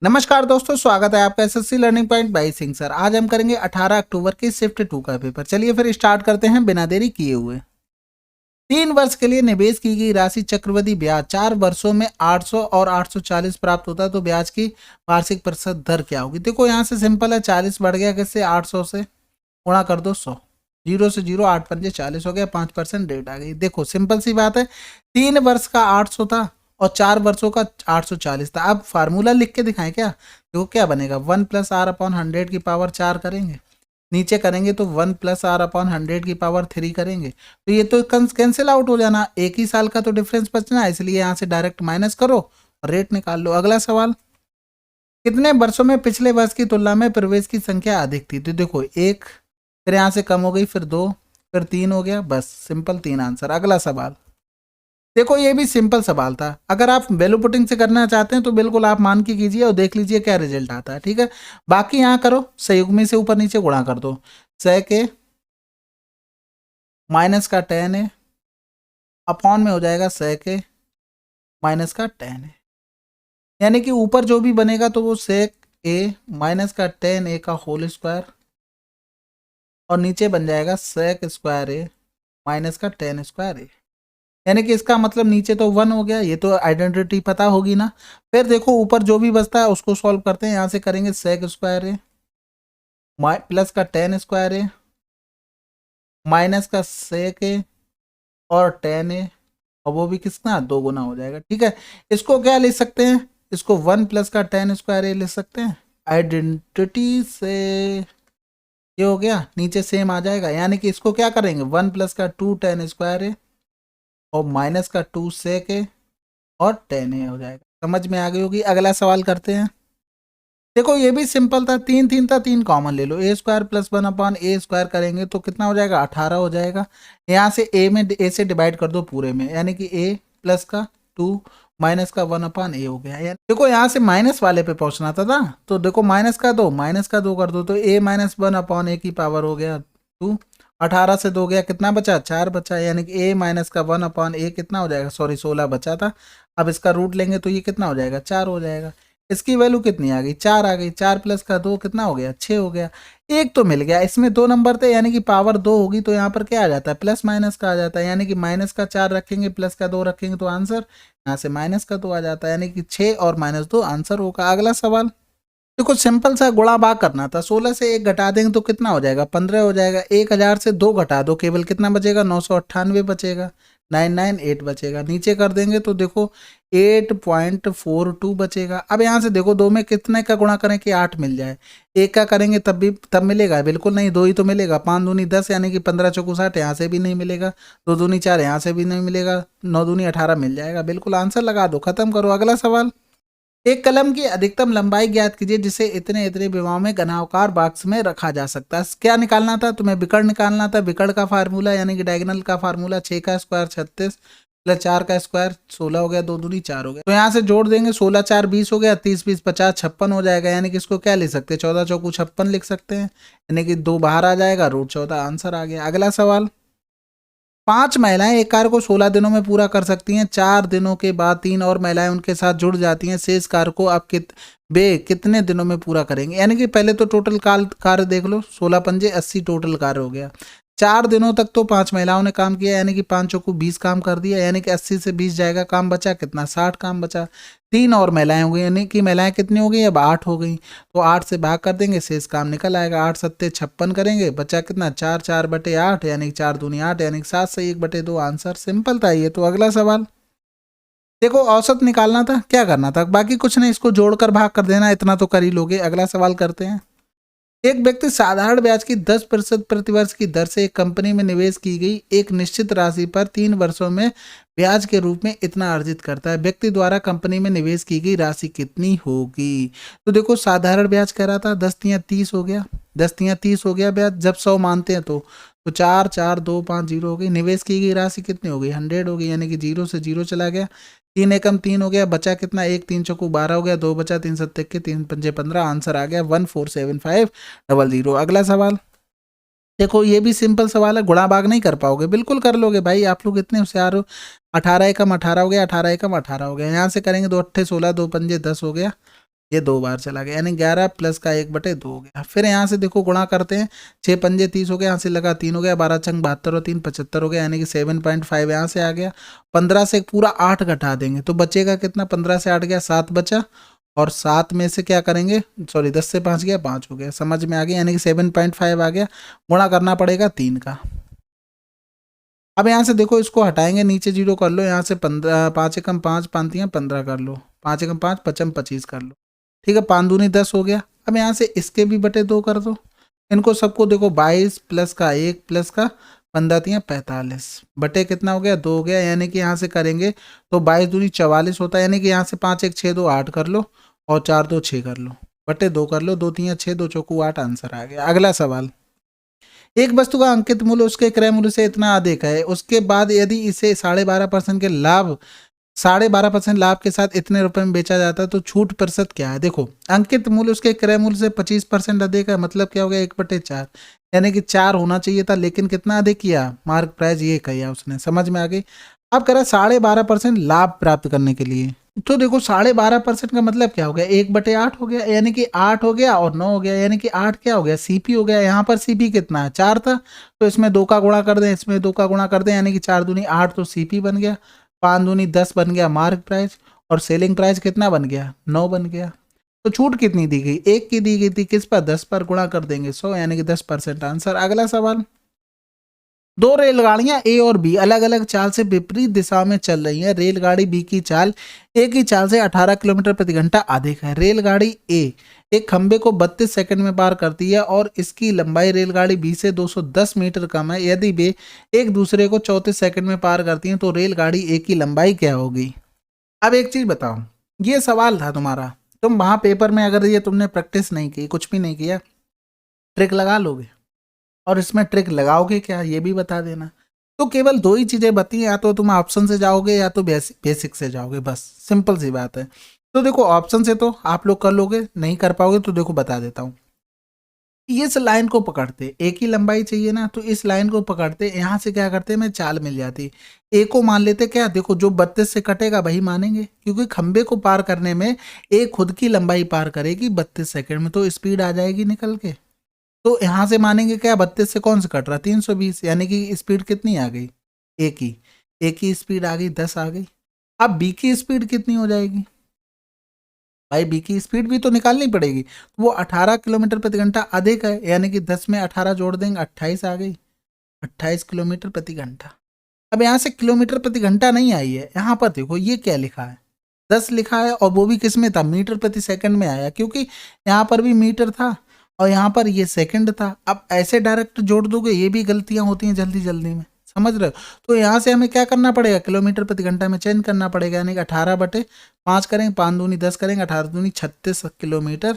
नमस्कार दोस्तों, स्वागत है आपका SSC learning point by Singh sir. आज हम करेंगे 18 अक्टूबर की शिफ्ट 2 का पेपर। चलिए फिर स्टार्ट करते हैं बिना देरी किए हुए। 3 वर्ष के लिए निवेश की गई राशि चक्रवृद्धि ब्याज 4 वर्षों में 800 और 840 प्राप्त होता है, तो ब्याज की वार्षिक प्रतिशत दर क्या होगी। देखो यहाँ से सिंपल है, 40 बढ़ गया किससे, 800 से, गुणा कर दो 100, 0 से 0, 8 पंजे 40 हो गया, 5% रेट आ गई। देखो सिंपल सी बात है, 3 वर्ष का 800 था और 4 वर्षों का 840 था। अब फार्मूला लिख के दिखाएं क्या, देखो क्या बनेगा, 1+r/100 की पावर 4 करेंगे, नीचे करेंगे तो 1+r/100 की पावर 3 करेंगे, तो ये तो कैंसिल आउट हो जाना, एक ही साल का तो डिफरेंस बचना है, इसलिए यहाँ से डायरेक्ट माइनस करो और रेट निकाल लो। अगला सवाल, कितने वर्षों में पिछले वर्ष की तुलना में प्रवेश की संख्या अधिक थी। तो देखो 1, फिर यहाँ से कम हो गई, फिर 2, फिर 3 हो गया, बस सिंपल 3 आंसर। अगला सवाल, देखो ये भी सिंपल सवाल था, अगर आप वैल्यू पुटिंग से करना चाहते हैं तो बिल्कुल आप मान के कीजिए और देख लीजिए क्या रिजल्ट आता है, ठीक है। बाकी यहाँ करो, संयुग्मी से ऊपर नीचे गुणा कर दो, sec a माइनस का tan a अपॉन में हो जाएगा sec a माइनस का tan a, यानी कि ऊपर जो भी बनेगा तो वो sec a माइनस का tan a का होल स्क्वायर और नीचे बन जाएगा sec स्क्वायर a माइनस का tan स्क्वायर a, यानी कि इसका मतलब नीचे तो 1 हो गया, ये तो आइडेंटिटी पता होगी ना। फिर देखो ऊपर जो भी बचता है उसको सॉल्व करते हैं, यहाँ से करेंगे sec स्क्वायर ए प्लस का tan स्क्वायर ए माइनस का sec ए और tan ए, और वो भी किसका 2 गुना हो जाएगा, ठीक है। इसको क्या लिख सकते हैं, इसको 1 प्लस का tan स्क्वायर ए लिख सकते हैं, आइडेंटिटी से ये हो गया, नीचे सेम आ जाएगा, यानी कि इसको क्या करेंगे 1 प्लस का 2 tan स्क्वायर ए और माइनस का 2 sec ए और tan ए हो जाएगा। समझ में आ गई होगी। अगला सवाल करते हैं, देखो ये भी सिंपल था, 3 3 था, 3 कॉमन ले लो, ए स्क्वायर प्लस 1/a² करेंगे तो कितना हो जाएगा 18 हो जाएगा। यहाँ से ए से डिवाइड कर दो पूरे में, यानी कि a प्लस का 2 माइनस का 1/a हो गया। देखो यहाँ से माइनस वाले पे पहुंचना था ना, तो देखो माइनस का 2 कर दो तो a माइनस 1/a की पावर हो गया 2, 18 से 2 गया, कितना बचा 4 बचा, यानी कि a माइनस का 1/a कितना हो जाएगा, सॉरी 16 बचा था। अब इसका रूट लेंगे तो ये कितना हो जाएगा 4 हो जाएगा। इसकी वैल्यू कितनी आ गई 4 आ गई, 4 प्लस का 2 कितना हो गया 6 हो गया। एक तो मिल गया, इसमें 2 नंबर थे यानी कि पावर 2 होगी, तो यहाँ पर क्या आ जाता है प्लस माइनस का आ जाता है, यानी कि माइनस का 4 रखेंगे प्लस का 2 रखेंगे तो आंसर यहाँ से माइनस का 2 आ जाता है, यानी कि 6 और -2 आंसर होगा। अगला सवाल, देखो सिंपल सा गुणा भाग करना था, 16 से 1 घटा देंगे तो कितना हो जाएगा 15 हो जाएगा, 1000 से 2 घटा दो केवल कितना बचेगा 998 बचेगा, 998 बचेगा, नीचे कर देंगे तो देखो 8.42 बचेगा। अब यहाँ से देखो 2 में कितने का गुणा करें कि 8 मिल जाए, 1 का करेंगे तब मिलेगा, बिल्कुल नहीं, 2 ही तो मिलेगा, 5 दूनी 10 यानी कि 15 चौकू 60, यहाँ से भी नहीं मिलेगा, 2 दूनी 4 यहाँ से भी नहीं मिलेगा, 9 दूनी 18 मिल जाएगा, बिल्कुल आंसर लगा दो, खत्म करो। अगला सवाल, एक कलम की अधिकतम लंबाई ज्ञात कीजिए जिसे इतने इतने विमाओं में घनावकार बॉक्स में रखा जा सकता है। क्या निकालना था तुम्हें, विकर्ण निकालना था, विकर्ण का फार्मूला यानी कि डायगोनल का फार्मूला, 6 का स्क्वायर 36 प्लस 4 का स्क्वायर 16 हो गया, 2 दूनी 4 हो गया, तो यहाँ से जोड़ देंगे 16 4 20 हो गया, 30 20 50 56 हो जाएगा, यानी कि इसको क्या लिख सकते हैं 14 चौकू 56 लिख सकते हैं, यानी कि 2 बाहर आ जाएगा, रूट 14 आंसर आ गया। अगला सवाल, 5 महिलाएं एक कार्य को 16 दिनों में पूरा कर सकती हैं, 4 दिनों के बाद 3 और महिलाएं उनके साथ जुड़ जाती हैं, शेष कार्य को आप कितने दिनों में पूरा करेंगे। यानी कि पहले तो टोटल कार्य देख लो, 16 पंजे 80 टोटल कार्य हो गया, 4 दिनों तक तो 5 महिलाओं ने काम किया, यानी कि 5 चौकू 20 काम कर दिया, यानी कि 80 से 20 जाएगा, काम बचा कितना 60 काम बचा, 3 और महिलाएं हो गई, यानी कि महिलाएं कितनी हो गई अब 8 हो गई, तो 8 से भाग कर देंगे शेष काम निकल आएगा, 8 सत्ते 56 करेंगे, बचा कितना 4 4/8 यानी कि 4 दूनी 8 यानी कि 7 से 1/2 आंसर, सिंपल था ये तो। अगला सवाल, देखो औसत निकालना था, क्या करना था बाकी कुछ नहीं, इसको जोड़कर भाग कर देना, इतना तो कर ही लोगे। अगला सवाल करते हैं, एक व्यक्ति साधारण ब्याज की 10% प्रतिवर्ष की दर से एक कंपनी में निवेश की गई एक निश्चित राशि पर 3 वर्षों में ब्याज के रूप में इतना अर्जित करता है, व्यक्ति द्वारा कंपनी में निवेश की गई राशि कितनी होगी। तो देखो साधारण ब्याज कह रहा था 10 तियां 30 हो गया, 10 तियां 30 हो गया ब्याज, जब 100 मानते हैं तो 4 4 2 5 0 हो गई, निवेश की गई राशि कितनी हो गई 100 हो गई, यानी कि 0 से 0 चला गया, 3 एकम 3 हो गया, बचा कितना 1 3 चौकू 12 हो गया, 2 बचा 3 सत्ते के 3 पंजे 15 आंसर आ गया 1475000। अगला सवाल, देखो ये भी सिंपल सवाल है, गुणा भाग नहीं कर पाओगे, बिल्कुल कर लोगे भाई, आप लोग इतने होशियार हो। 18 एकम 18 हो गया, 18 एकम 18 हो गया, यहाँ से करेंगे 2 अट्ठे 16 2 पंजे 10 हो गया, ये 2 बार चला गया, यानी 11 प्लस का 1/2 हो गया। फिर यहाँ से देखो गुणा करते हैं, 6 पंजे 30 हो गया, यहाँ से लगा 3 हो गया, 12 चंग 72 और 3 75 हो गया, यानी कि 7.5 यहाँ से आ गया। 15 से पूरा 8 घटा देंगे तो बचेगा कितना, 15 से 8 गया 7 बचा, और 7 में से क्या करेंगे, सॉरी 10 से 5 गया 5 हो गया, समझ में आ गया, यानी कि 7.5 आ गया। गुणा करना पड़ेगा 3 का। अब यहाँ से देखो इसको हटाएंगे, नीचे 0 कर लो, यहाँ से 15, 5 एकम 5, 5 15 कर लो, 5 एकम 5, 5 25 कर लो, ठीक है, 5 दूनी 10 हो गया। अब यहाँ से इसके भी बटे 2 कर दो, इनको सबको देखो 22 प्लस का 1 प्लस का 15 45 बटे कितना हो गया 2 हो गया, यानी कि यहाँ से करेंगे तो 22 दूनी 44 होता है, यानी कि यहाँ से 5 1 6 2 8 कर लो, और 4 2 6 कर लो, बटे 2 कर लो, 2 3 6 2 चौकू 8 आंसर आ गया। अगला सवाल, एक वस्तु का अंकित मूल्य उसके क्रय मूल्य से इतना अधिक है, उसके बाद यदि इसे 12.5% के लाभ 12.5% लाभ के साथ इतने रुपए में बेचा जाता है तो छूट प्रतिशत क्या है। देखो अंकित मूल्य उसके क्रय मूल्य से 25% अधिक है, मतलब क्या हो गया 1/4, यानी कि 4 होना चाहिए था, लेकिन कितना अधिक किया, मार्क प्राइस ये किया उसने, समझ में आ गई। अब करा 12.5% लाभ प्राप्त करने के लिए, तो देखो 12.5% का मतलब क्या हो गया, 1/8 हो गया, यानी कि 8 हो गया और 9 हो गया, यानी कि 8 क्या हो गया, सीपी हो गया। यहाँ पर सीपी कितना है 4 था, तो इसमें 2 का गुणा कर दें, इसमें 2 का गुणा कर दें, यानी कि 4 दूनी 8 तो सीपी बन गया, 5 दूनी 10 बन गया मार्क प्राइस, और सेलिंग प्राइस कितना बन गया 9 बन गया। तो छूट कितनी दी गई, 1 की दी गई थी, किस पर 10 पर, गुणा कर देंगे 100, यानी कि 10% आंसर। अगला सवाल, दो रेलगाड़ियां ए और बी अलग अलग चाल से विपरीत दिशा में चल रही हैं। रेलगाड़ी बी की चाल ए की चाल से 18 किलोमीटर प्रति घंटा अधिक है। रेलगाड़ी ए एक खंबे को 32 सेकंड में पार करती है और इसकी लंबाई रेलगाड़ी बी से 210 मीटर कम है। यदि वे एक दूसरे को 34 सेकंड में पार करती हैं तो रेलगाड़ी ए की लंबाई क्या होगी। अब एक चीज बताओ, ये सवाल था तुम्हारा, तुम वहां पेपर में अगर ये तुमने प्रैक्टिस नहीं की, कुछ भी नहीं किया, ट्रिक लगा लोगे, और इसमें ट्रिक लगाओगे क्या ये भी बता देना। तो केवल 2 ही चीजें बती हैं, या तो तुम ऑप्शन से जाओगे या तो बेसिक से जाओगे, बस सिंपल सी बात है। तो देखो ऑप्शन से तो आप लोग कर लोगे, नहीं कर पाओगे तो देखो बता देता हूँ। इस लाइन को पकड़ते, एक ही लंबाई चाहिए ना, तो इस लाइन को पकड़ते, यहाँ से क्या करते मैं चाल मिल जाती, ए को मान लेते, क्या देखो जो 32 से कटेगा वही मानेंगे, क्योंकि खंबे को पार करने में ए खुद की लंबाई पार करेगी 32 सेकंड में, तो स्पीड आ जाएगी निकल के। तो यहाँ से मानेंगे क्या, 32 से कौन से कट रहा 320, यानी कि स्पीड कितनी आ गई, ए की स्पीड आ गई 10 आ गई। अब बी की स्पीड कितनी हो जाएगी भाई, बी की स्पीड भी तो निकालनी पड़ेगी, तो वो 18 किलोमीटर प्रति घंटा अधिक है, यानी कि 10 में 18 जोड़ देंगे 28 आ गई, 28 किलोमीटर प्रति घंटा। अब यहाँ से किलोमीटर प्रति घंटा नहीं आई है, यहाँ पर देखो ये क्या लिखा है 10 लिखा है, और वो भी किस में था, मीटर प्रति सेकंड में आया, क्योंकि यहाँ पर भी मीटर था और यहाँ पर ये सेकंड था। अब ऐसे डायरेक्ट जोड़ दोगे ये भी गलतियां होती हैं जल्दी जल्दी में, समझ रहे हो। तो यहाँ से हमें क्या करना पड़ेगा, किलोमीटर प्रति घंटा में चेंज करना पड़ेगा, यानी कि 18/5 करेंगे, 5 दूनी 10 करेंगे, 18 दूनी 36 किलोमीटर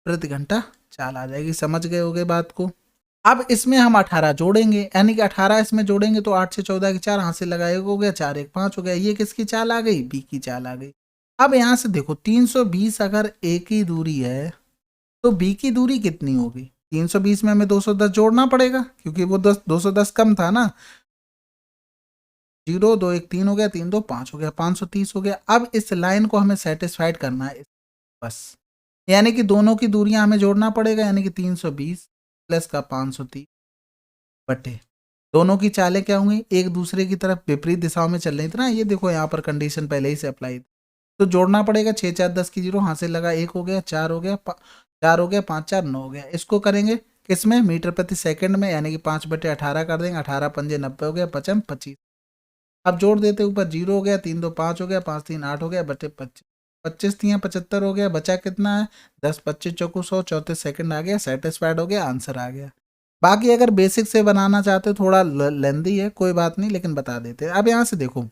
प्रति घंटा चाल आ जाएगी। समझ गए होगे बात को। अब इसमें हम 18 जोड़ेंगे, यानी कि 18 इसमें जोड़ेंगे तो 8 से 14 की 4, हाथ से लगाए हो गया 4 1 5 हो गया, ये किसकी चाल आ गई, बी की चाल आ गई। अब यहाँ से देखो 320 अगर ए की दूरी है तो बी की दूरी कितनी होगी, 320 में हमें 210 जोड़ना पड़ेगा, क्योंकि वो 210 कम था ना, 0 2 1 3 हो गया, 3 2 5 हो गया, 530 हो गया। अब इस लाइन को हमें सेटिस्फाइड करना है बस, यानी कि दोनों की दूरियां हमें जोड़ना पड़ेगा, यानी कि 320 प्लस का 530 बटे, दोनों की चालें क्या होंगी, एक दूसरे की तरफ विपरीत दिशाओं में चल रही थी ना, ये देखो यहाँ पर कंडीशन पहले ही से अप्लाई, तो जोड़ना पड़ेगा, 6 4 10 की 0, हाथ से लगा 1 हो गया, 4 हो गया, 4 हो गया, 5 4 9 हो गया। इसको करेंगे किसमें, मीटर प्रति सेकंड में, यानी कि 5/18 कर देंगे, 18 पंजे 90 हो गया, 55 25। अब जोड़ देते ऊपर 0 हो गया, 3 2 5 हो गया, 5 3 8 हो गया, बटे 25, 25 3 75 हो गया, बचा कितना है 10 25 चौकू 100, 34 सेकंड आ गया, सेटिस्फाइड हो गया, आंसर आ गया। बाकी अगर बेसिक से बनाना चाहते हो थोड़ा लेंदी है, कोई बात नहीं, लेकिन बता देते हैं। अब यहाँ से देखो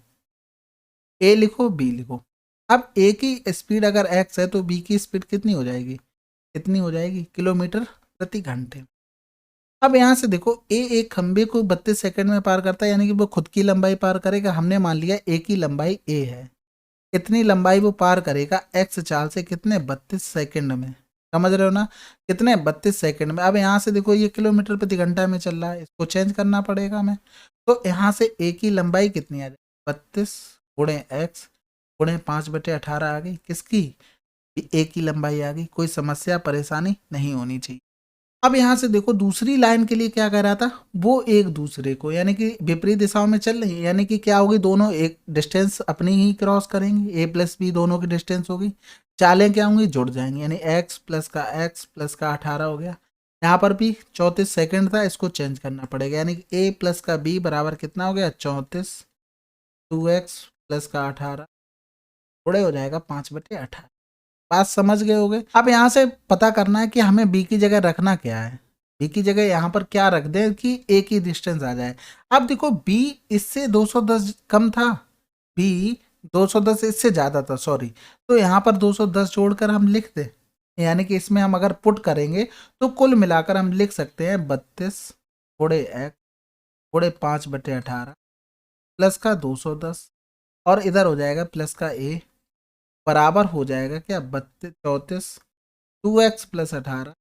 ए लिखो बी लिखो, अब ए की स्पीड अगर एक्स है तो बी की स्पीड कितनी हो जाएगी, कितनी हो जाएगी, किलोमीटर प्रति घंटे। अब यहाँ से देखो ए एक खंबे को 32 सेकंड में पार करता है, यानी कि वो खुद की लंबाई पार करेगा, हमने मान लिया ए की लंबाई ए है, कितनी लंबाई वो पार करेगा एक्स चाल से, कितने 32 सेकंड में, समझ रहे हो ना, कितने 32 सेकंड में। अब यहाँ से देखो ये किलोमीटर प्रति घंटा में चल रहा है, इसको चेंज करना पड़ेगा हमें, तो यहाँ से ए की लंबाई कितनी आ जाएगी, 32 गुणे एक्स गुणे 5/18 आ गई, किसकी, एक ही लंबाई आ गई, कोई समस्या परेशानी नहीं होनी चाहिए। अब यहाँ से देखो दूसरी लाइन के लिए क्या कह रहा था, वो एक दूसरे को यानी कि विपरीत दिशाओं में चल रही है, यानी कि क्या होगी, दोनों एक डिस्टेंस अपनी ही क्रॉस करेंगे, ए प्लस बी दोनों की डिस्टेंस होगी, चालें क्या होंगी, जुड़ जाएंगी, यानी एक्स प्लस का 18 हो गया। यहाँ पर भी 34 सेकेंड था, इसको चेंज करना पड़ेगा, यानी कि ए प्लस का बी बराबर कितना हो गया, 34, 2x प्लस का 18 थोड़े हो जाएगा 5/18। बात समझ गए होगे। अब यहाँ से पता करना है कि हमें बी की जगह रखना क्या है, बी की जगह यहाँ पर क्या रख दें कि एक ही डिस्टेंस आ जाए। अब देखो बी इससे 210 कम था, बी 210 इससे ज़्यादा था, सॉरी, तो यहाँ पर 210 जोड़कर हम लिख दें, यानी कि इसमें हम अगर पुट करेंगे तो कुल मिलाकर हम लिख सकते हैं 32 गुणे एक्स गुणे 5/18 प्लस का 210, और इधर हो जाएगा प्लस का ए बराबर हो जाएगा क्या, 34 2x प्लस 18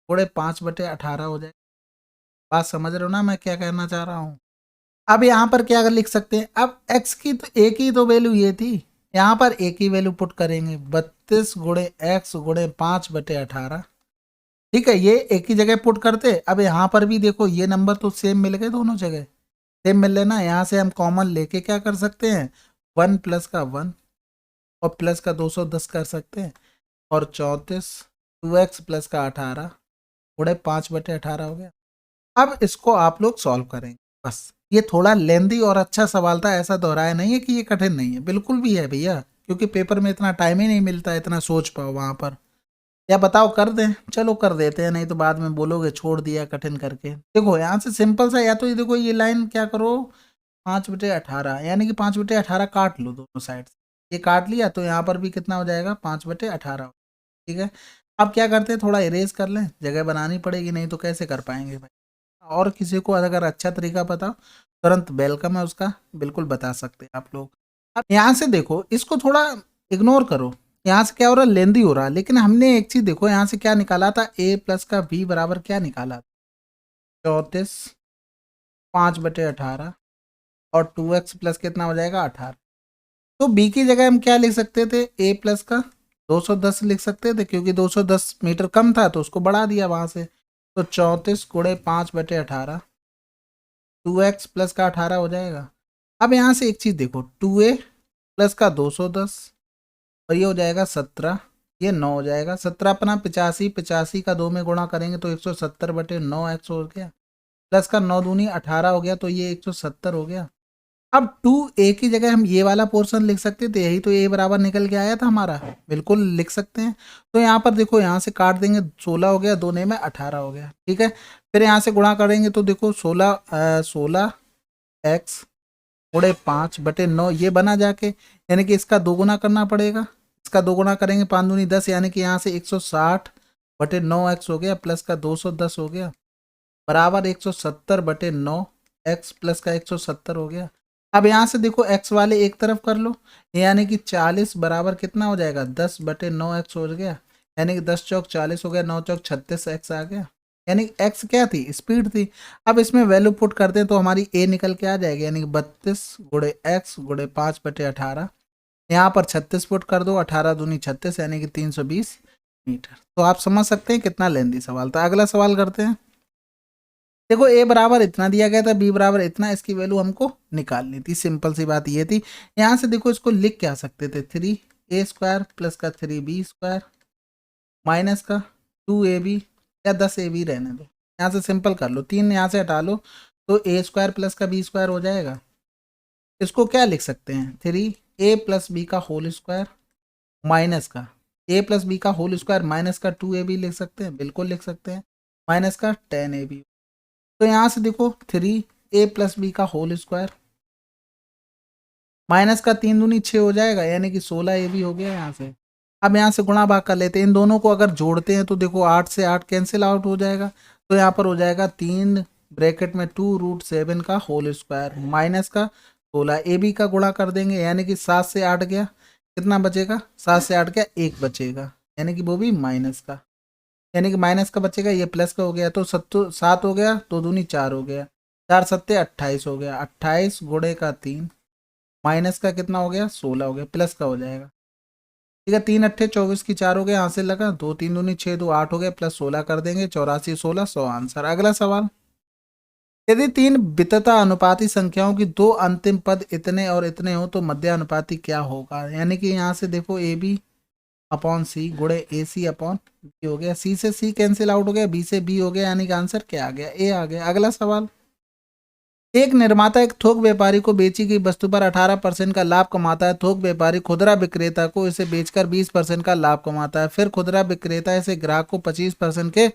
गुणे 5/18 हो जाएगा। बात समझ रहे हो ना मैं क्या कहना चाह रहा हूँ। अब यहाँ पर क्या लिख सकते हैं, अब x की तो एक ही तो वैल्यू ये थी, यहाँ पर एक ही वैल्यू पुट करेंगे, 32 गुणे एक्स गुणे 5/18। ठीक है, ये एक ही जगह पुट करते। अब यहाँ पर भी देखो ये नंबर तो सेम मिल गए, दोनों जगह सेम मिल लेना, यहाँ से हम कॉमन लेके क्या कर सकते हैं, 1 प्लस का 1 और प्लस का 210 कर सकते हैं, और 34 2x प्लस का 18 गुणे 5/18 हो गया। अब इसको आप लोग सॉल्व करेंगे, बस ये थोड़ा लेंदी और अच्छा सवाल था, ऐसा दोहराया नहीं है कि ये कठिन नहीं है, बिल्कुल भी है भैया, क्योंकि पेपर में इतना टाइम ही नहीं मिलता इतना सोच पाओ वहाँ पर। या बताओ कर दें, चलो कर देते हैं, नहीं तो बाद में बोलोगे छोड़ दिया कठिन करके। देखो यहाँ से सिंपल सा, या तो ये देखो ये लाइन क्या करो, 5/18 यानी कि 5/18 काट लो दोनों साइड से, ये काट लिया तो यहाँ पर भी कितना हो जाएगा, 5/18। ठीक है, अब क्या करते हैं, थोड़ा इरेज कर लें, जगह बनानी पड़ेगी, नहीं तो कैसे कर पाएंगे भाई। और किसी को अगर अच्छा तरीका पता तुरंत वेलकम है उसका, बिल्कुल बता सकते हैं आप लोग। अब यहाँ से देखो इसको थोड़ा इग्नोर करो, यहाँ से क्या हो रहा है, लेंदी हो रहा है, लेकिन हमने एक चीज देखो यहाँ से क्या निकाला था, a प्लस का v बराबर क्या निकाला, 34 5/18 और 2x प्लस कितना हो जाएगा, 18। तो b की जगह हम क्या लिख सकते थे, a प्लस का 210 लिख सकते थे, क्योंकि 210 मीटर कम था तो उसको बढ़ा दिया वहां से, तो 34 गुणे 5/18 2x प्लस का 18 हो जाएगा। अब यहाँ से एक चीज देखो, 2a प्लस का 210 और ये हो जाएगा 17, ये 9 हो जाएगा, 17 अपना 85, 85 का 2 में गुणा करेंगे तो 170/9x हो गया, प्लस का 9 दूनी 18 हो गया, तो ये 170 हो गया। अब 2a की जगह हम ये वाला पोर्शन लिख सकते थे, यही तो a बराबर निकल के आया था हमारा, बिल्कुल लिख सकते हैं। तो यहाँ पर देखो यहाँ से काट देंगे, 16 हो गया, 2 में 18 हो गया। ठीक है, फिर यहाँ से गुणा करेंगे तो देखो 16x गुणे 5/9 ये बना जाके, यानी कि इसका दोगुना करना पड़ेगा, इसका दोगुना करेंगे 5 दूनी 10, यानी कि यहाँ से 160/9x हो गया, प्लस का 210 हो गया, बराबर 170/9 एक्स प्लस का 170 हो गया। अब यहाँ से देखो x वाले एक तरफ कर लो, यानी कि 40 बराबर कितना हो जाएगा, 10/9x हो गया, यानी कि 10 चौक 40 हो गया, 9 चौक 36x आ गया, यानी x क्या थी, स्पीड थी। अब इसमें वैल्यू पुट करते हैं तो हमारी a निकल के आ जाएगी, यानी कि 32 गुणे x गुणे 5/18, यहाँ पर 36 पुट कर दो, 18 दूनी 36 यानी कि 320 मीटर। तो आप समझ सकते हैं कितना लेंदी सवाल था। अगला सवाल करते हैं। देखो a बराबर इतना दिया गया था, b बराबर इतना, इसकी वैल्यू हमको निकालनी थी, सिंपल सी बात ये थी। यहाँ से देखो इसको लिख क्या सकते थे, 3a² प्लस का 3b² माइनस का 2ab या 10ab रहने दो, यहाँ से सिंपल कर लो, 3 यहाँ से हटा लो तो a² प्लस का b² हो जाएगा। इसको क्या लिख सकते हैं, 3a प्लस बी का होल स्क्वायर माइनस का a प्लस बी का होल स्क्वायर माइनस का 2ab लिख सकते हैं, बिल्कुल लिख सकते हैं, माइनस का 10ab। तो यहाँ से देखो 3a प्लस बी का होल स्क्वायर माइनस का 3 दूनी 6 हो जाएगा, यानी कि 16ab हो गया यहाँ से। अब यहाँ से गुणा भाग कर लेते हैं, इन दोनों को अगर जोड़ते हैं तो देखो 8 से 8 कैंसिल आउट हो जाएगा, तो यहाँ पर हो जाएगा 3 ब्रैकेट में 2√7 का होल स्क्वायर माइनस का 16, ab का गुणा कर देंगे, यानी कि 7 से 8 गया, कितना बचेगा, 7 से 8 गया 1 बचेगा, यानी कि वो भी माइनस का, यानी कि माइनस का बचेगा, ये प्लस का हो गया, तो 7 हो गया, 2 दूनी 4 हो गया, 4 सत्ते 28 हो गया, 28 गुणे का 3 माइनस का कितना हो गया, 16 हो गया, प्लस का हो जाएगा। ठीक है, 3 अट्ठे 24 की 4 हो गया, यहाँ से लगा 2 3 दूनी 6 2 8 हो गया, प्लस 16 कर देंगे, 84 16 100 आंसर। अगला सवाल, यदि तीन वितता अनुपाती संख्याओं की दो अंतिम पद इतने और इतने हो तो मध्य अनुपाती क्या होगा। यानी कि यहाँ से देखो ए बी अपॉन सी गुणे ए सी अपॉन बी हो गया, सी से सी कैंसिल आउट हो गया, बी से बी हो गया, यानी कि आंसर क्या आ गया, ए आ गया। अगला सवाल, एक निर्माता एक थोक व्यापारी को बेची गई वस्तु पर 18% का लाभ कमाता है। थोक व्यापारी खुदरा विक्रेता को इसे बेचकर 20% का लाभ कमाता है। फिर खुदरा विक्रेता इसे ग्राहक को 25% के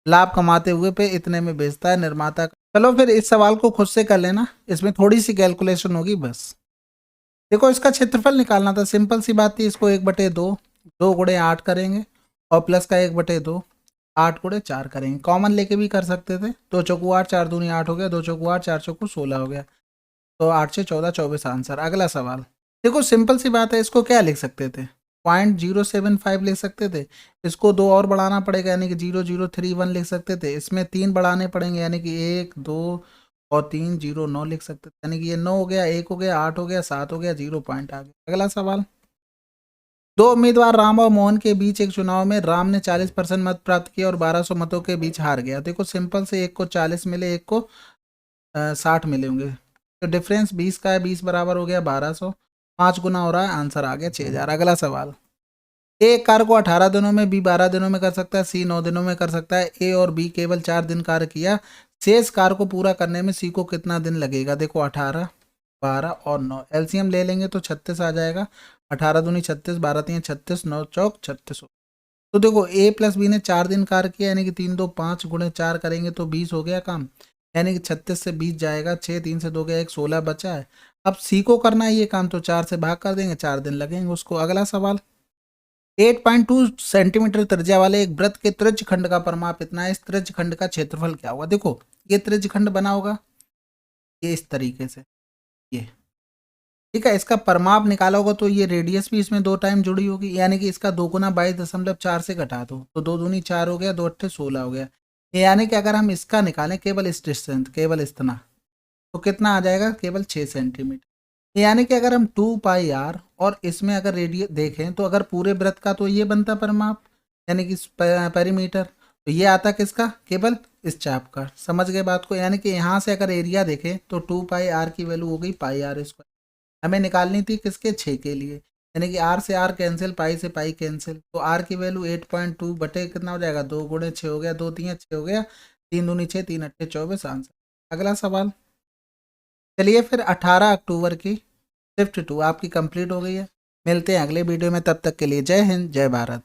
लाभ कमाते हुए पे इतने में बेचता है। निर्माता, चलो फिर इस सवाल को खुद से कर लेना, इसमें थोड़ी सी कैलकुलेशन होगी बस। देखो इसका क्षेत्रफल निकालना था, सिंपल सी बात थी, इसको 1/2 2 गुणे 8 करेंगे और प्लस का 1/2 8 गुणे 4 करेंगे, कॉमन लेके भी कर सकते थे। 2 चौकू 8 4 दूनी 8 हो गया, 2 चौकू 8 4 चौकू 16 हो गया, तो 8 से 14 24 आंसर। अगला सवाल, देखो सिंपल सी बात है, इसको क्या लिख सकते थे, 0.075 लिख सकते थे। इसको 2 और बढ़ाना पड़ेगा, यानी कि 0031 लिख सकते थे। इसमें 3 बढ़ाने पड़ेंगे, यानी कि 1 2 और 3 09 लिख सकते थे, यानी कि ये 9 हो गया, 1 हो गया, 8 हो गया, 7 हो गया, 0 पॉइंट आ गया। अगला सवाल, दो उम्मीदवार राम और मोहन के बीच एक चुनाव में राम ने 40% मत प्राप्त किया और 1200 मतों के बीच हार गया। देखो सिंपल से, एक को 40 मिले, एक को 60 मिले होंगे, तो डिफरेंस 20 का है, 20 बराबर हो गया 1200, 5 गुना हो रहा है, आंसर आ गया 6000। अगला सवाल, एक कार्य को 18 दिनों में, बी 12 दिनों में कर सकता है, सी 9 दिनों में कर सकता है। ए और बी केवल 4 दिन कार्य किया, शेष कार्य को पूरा करने में सी को कितना दिन लगेगा। देखो 18 12 और 9 एलसीएम ले लेंगे तो 36 आ जाएगा, 18 दूनी 36 12 3 36 9 चौक 36। तो देखो ए प्लस बी ने 4 दिन कार्य किया, यानी कि 3 2 5 गुणे 4 करेंगे तो 20 हो गया काम, यानी कि 36 से 20 जाएगा, 6 3 से 2 गया 1 16 बचा है। अब सी को करना है ये काम, तो 4 से भाग कर देंगे, 4 दिन लगेंगे उसको। अगला सवाल, 8.2 सेंटीमीटर त्रिज्या वाले एक वृत्त के त्रिज्य खंड का परिमाप इतना है, इस त्रिज्य खंड का क्षेत्रफल क्या होगा। देखो ये त्रिज्य खंड बना होगा ये इस तरीके से, ये ठीक है, इसका परिमाप निकाला होगा तो ये रेडियस भी इसमें 2 टाइम जुड़ी होगी, यानी कि इसका 2 गुना 22.4 से घटा दो तो 2 दूनी 4 हो गया, 2 अट्ठे 16 हो गया। यानी कि अगर हम इसका निकालें केवल इस डिस्टेंस, केवल इतना, तो कितना आ जाएगा, केवल 6 सेंटीमीटर। यानी कि अगर हम 2πr और इसमें अगर रेडियस देखें तो अगर पूरे वृत्त का तो ये बनता परिमाप, यानी कि पेरीमीटर, तो ये आता किसका, केवल इस चाप का। समझ गए बात को, यानी कि यहाँ से अगर एरिया देखें तो 2πr की वैल्यू हो गई πr², हमें निकालनी थी किसके, 6 के लिए, यानी कि r से r कैंसिल, पाई से पाई कैंसिल, तो r की वैल्यू 8.2 बटे कितना हो जाएगा, 2 गुणे 6 हो गया, 2 3 6 हो गया, 3 दूनी 6 3 अट्ठे 24 आंसर। अगला सवाल, चलिए फिर 18 अक्टूबर की शिफ्ट 2 आपकी कंप्लीट हो गई है। मिलते हैं अगले वीडियो में, तब तक के लिए जय हिंद जय भारत।